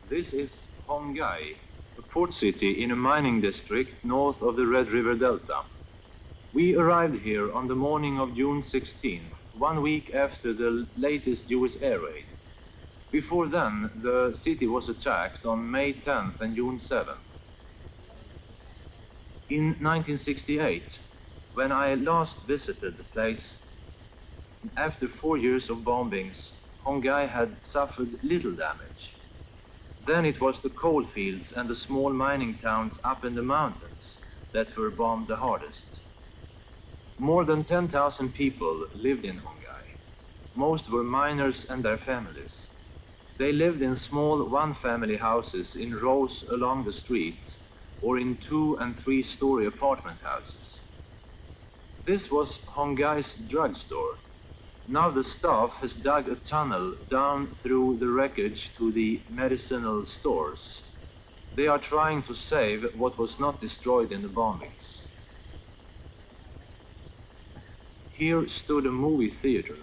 This is Hanoi, a port city in a mining district north of the Red River Delta. We arrived here on the morning of June 16th, 1 week after the latest US air raid. Before then, the city was attacked on May 10th and June 7th. In 1968, when I last visited the place, after 4 years of bombings, Hanoi had suffered little damage. Then it was the coal fields and the small mining towns up in the mountains that were bombed the hardest. More than 10,000 people lived in Hanoi. Most were miners and their families. They lived in small one-family houses in rows along the streets or in 2- and 3-story apartment houses. This was Hanoi's drugstore. Now the staff has dug a tunnel down through the wreckage to the medicinal stores. They are trying to save what was not destroyed in the bombings. Here stood a movie theater.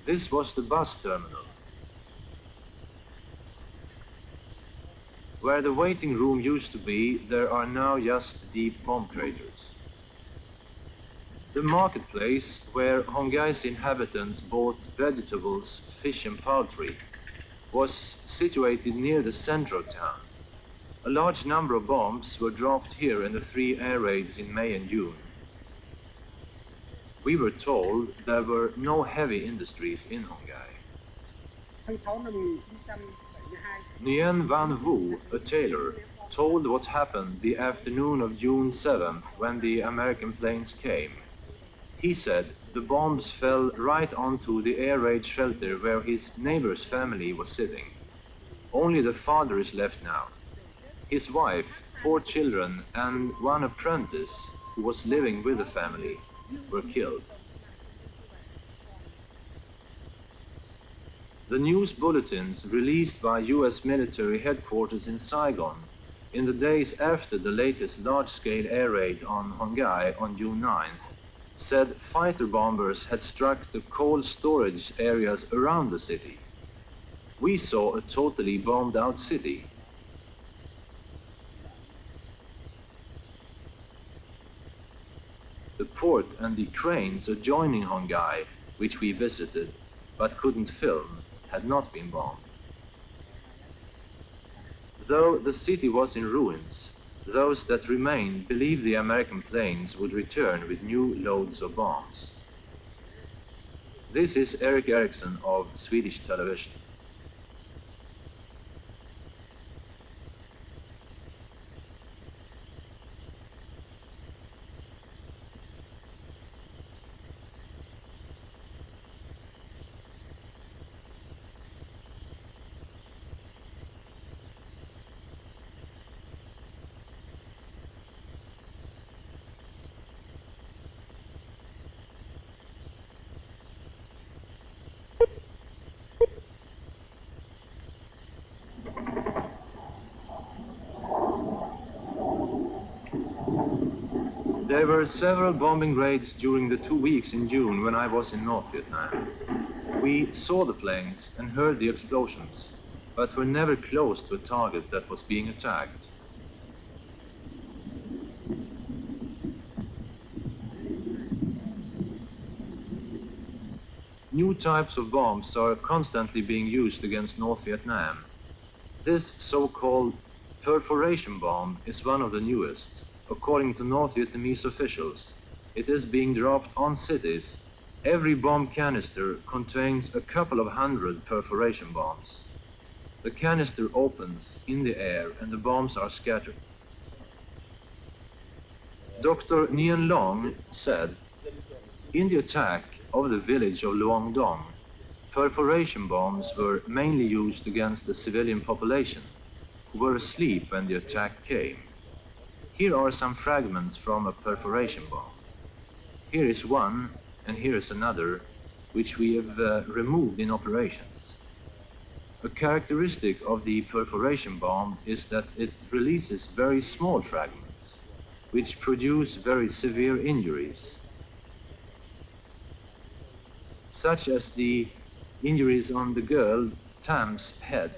This was the bus terminal. Where the waiting room used to be, there are now just deep bomb craters. The marketplace, where Hanoi's inhabitants bought vegetables, fish and poultry, was situated near the center of town. A large number of bombs were dropped here in the 3 air raids in May and June. We were told there were no heavy industries in Hanoi. Nguyen Van Vu, a tailor, told what happened the afternoon of June 7th when the American planes came. He said the bombs fell right onto the air raid shelter where his neighbor's family was sitting. Only the father is left now. His wife, 4 children, and 1 apprentice who was living with the family were killed. The news bulletins released by US military headquarters in Saigon in the days after the latest large-scale air raid on Hanoi on June 9th said fighter bombers had struck the coal storage areas around the city. We saw a totally bombed out city. The port and the cranes adjoining Hanoi, which we visited but couldn't film, had not been bombed. Though the city was in ruins, those that remained believed the American planes would return with new loads of bombs. This is Eric Eriksson of Swedish television. There were several bombing raids during the 2 weeks in June when I was in North Vietnam. We saw the planes and heard the explosions, but were never close to a target that was being attacked. New types of bombs are constantly being used against North Vietnam. This so-called perforation bomb is one of the newest. According to North Vietnamese officials, it is being dropped on cities. Every bomb canister contains a couple of hundred perforation bombs. The canister opens in the air and the bombs are scattered. Dr. Nguyen Long said, in the attack of the village of Luong Dong, perforation bombs were mainly used against the civilian population, who were asleep when the attack came. Here are some fragments from a perforation bomb. Here is one, and here is another, which we have removed in operations. A characteristic of the perforation bomb is that it releases very small fragments, which produce very severe injuries, such as the injuries on the girl Tam's head.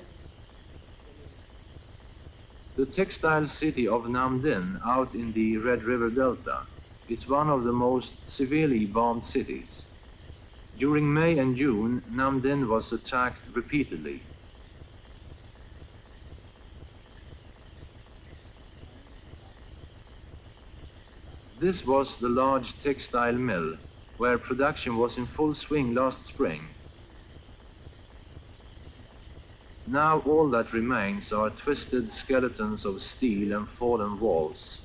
The textile city of Nam Dinh, out in the Red River Delta, is one of the most severely bombed cities. During May and June, Nam Dinh was attacked repeatedly. This was the large textile mill, where production was in full swing last spring. Now all that remains are twisted skeletons of steel and fallen walls.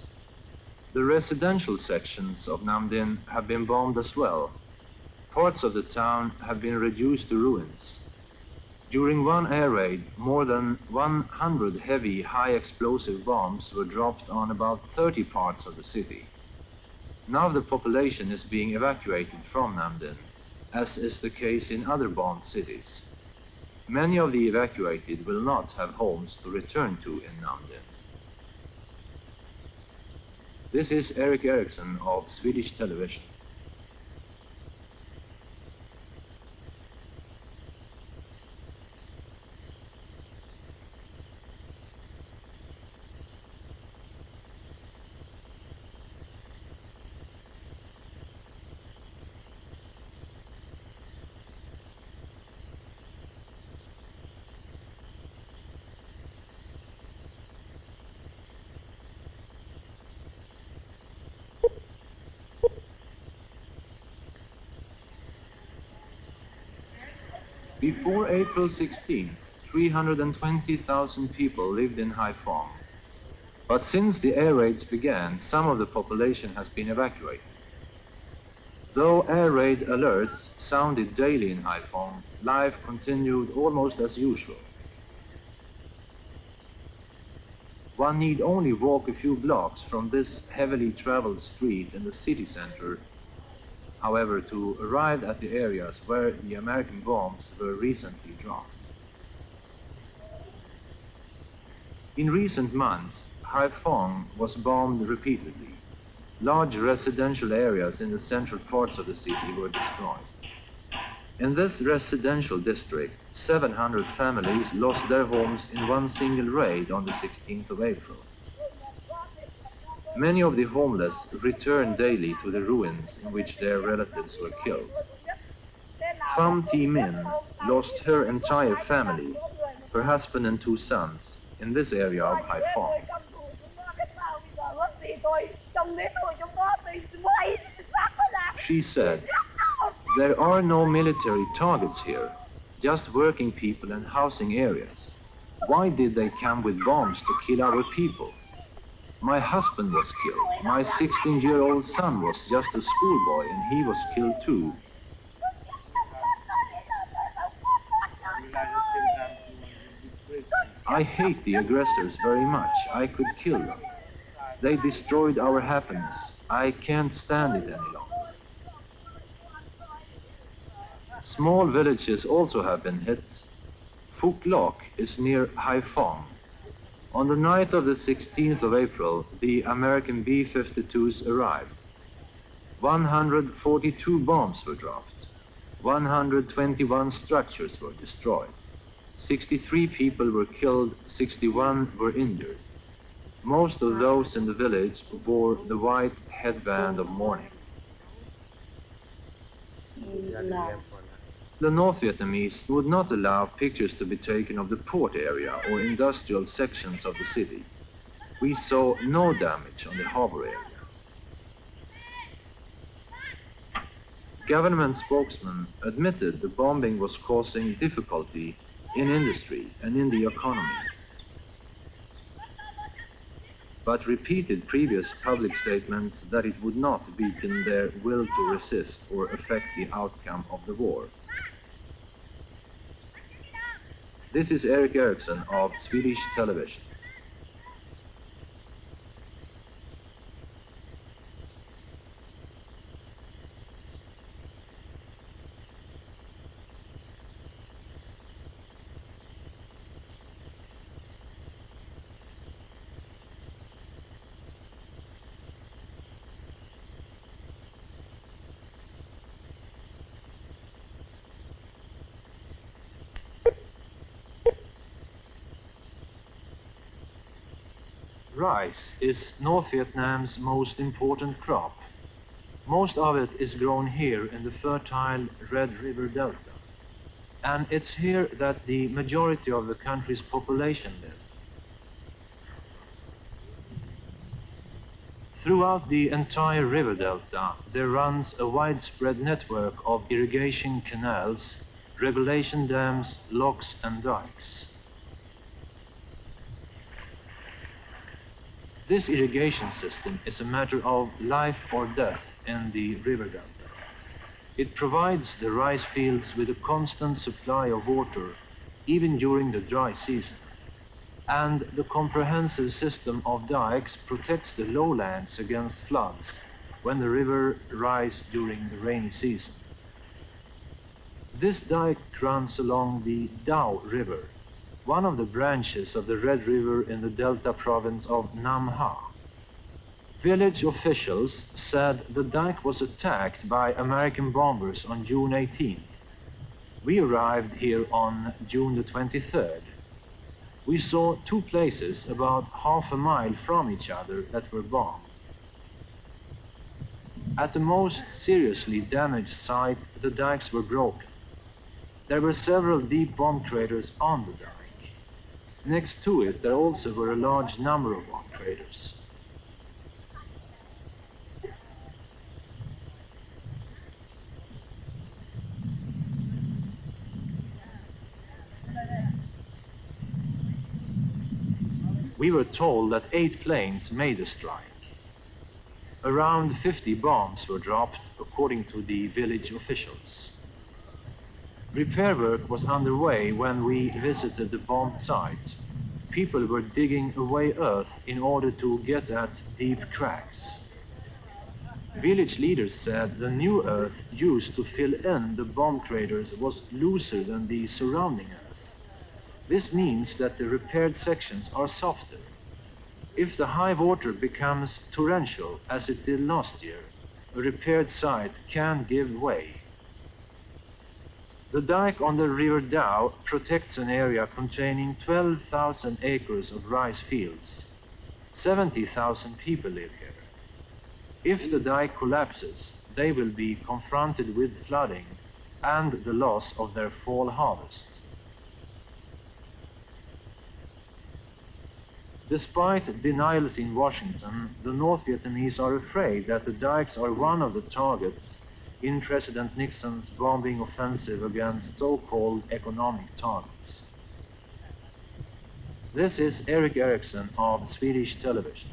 The residential sections of Nam Dinh have been bombed as well. Parts of the town have been reduced to ruins. During one air raid, more than 100 heavy, high-explosive bombs were dropped on about 30 parts of the city. Now the population is being evacuated from Nam Dinh, as is the case in other bombed cities. Many of the evacuated will not have homes to return to in Nam Dinh. This is Erik Eriksson of Swedish television. Before April 16, 320,000 people lived in Haiphong. But since the air raids began, some of the population has been evacuated. Though air raid alerts sounded daily in Haiphong, life continued almost as usual. One need only walk a few blocks from this heavily traveled street in the city center, however, to arrive at the areas where the American bombs were recently dropped. In recent months, Haiphong was bombed repeatedly. Large residential areas in the central parts of the city were destroyed. In this residential district, 700 families lost their homes in one single raid on the 16th of April. Many of the homeless return daily to the ruins in which their relatives were killed. Pham Thi Min lost her entire family, her husband and 2 sons, in this area of Haiphong. She said, "There are no military targets here, just working people and housing areas. Why did they come with bombs to kill our people? My husband was killed. My 16-year-old son was just a schoolboy and he was killed too." "I hate the aggressors very much. I could kill them. They destroyed our happiness. I can't stand it any longer." Small villages also have been hit. Phuc Loc is near Haiphong. On the night of the 16th of April, the American B-52s arrived. 142 bombs were dropped. 121 structures were destroyed. 63 people were killed, 61 were injured. Most of those in the village wore the white headband of mourning. The North Vietnamese would not allow pictures to be taken of the port area or industrial sections of the city. We saw no damage on the harbor area. Government spokesman admitted the bombing was causing difficulty in industry and in the economy, but repeated previous public statements that it would not weaken their will to resist or affect the outcome of the war. This is Erik Eriksson of Swedish television. Rice is North Vietnam's most important crop. Most of it is grown here in the fertile Red River Delta. And it's here that the majority of the country's population live. Throughout the entire river delta, there runs a widespread network of irrigation canals, regulation dams, locks and dikes. This irrigation system is a matter of life or death in the river delta. It provides the rice fields with a constant supply of water, even during the dry season. And the comprehensive system of dikes protects the lowlands against floods when the river rises during the rainy season. This dike runs along the Dao River, one of the branches of the Red River in the Delta province of Nam Ha. Village officials said the dike was attacked by American bombers on June 18th. We arrived here on June the 23rd. We saw two places about half a mile from each other that were bombed. At the most seriously damaged site, the dikes were broken. There were several deep bomb craters on the dike. Next to it, there also were a large number of bomb craters. We were told that 8 planes made the strike. Around 50 bombs were dropped, according to the village officials. Repair work was underway when we visited the bombed site. People were digging away earth in order to get at deep cracks. Village leaders said the new earth used to fill in the bomb craters was looser than the surrounding earth. This means that the repaired sections are softer. If the high water becomes torrential, as it did last year, a repaired site can give way. The dike on the River Dao protects an area containing 12,000 acres of rice fields. 70,000 people live here. If the dike collapses, they will be confronted with flooding and the loss of their fall harvest. Despite denials in Washington, the North Vietnamese are afraid that the dikes are one of the targets in President Nixon's bombing offensive against so-called economic targets. This is Eric Eriksson of Swedish television.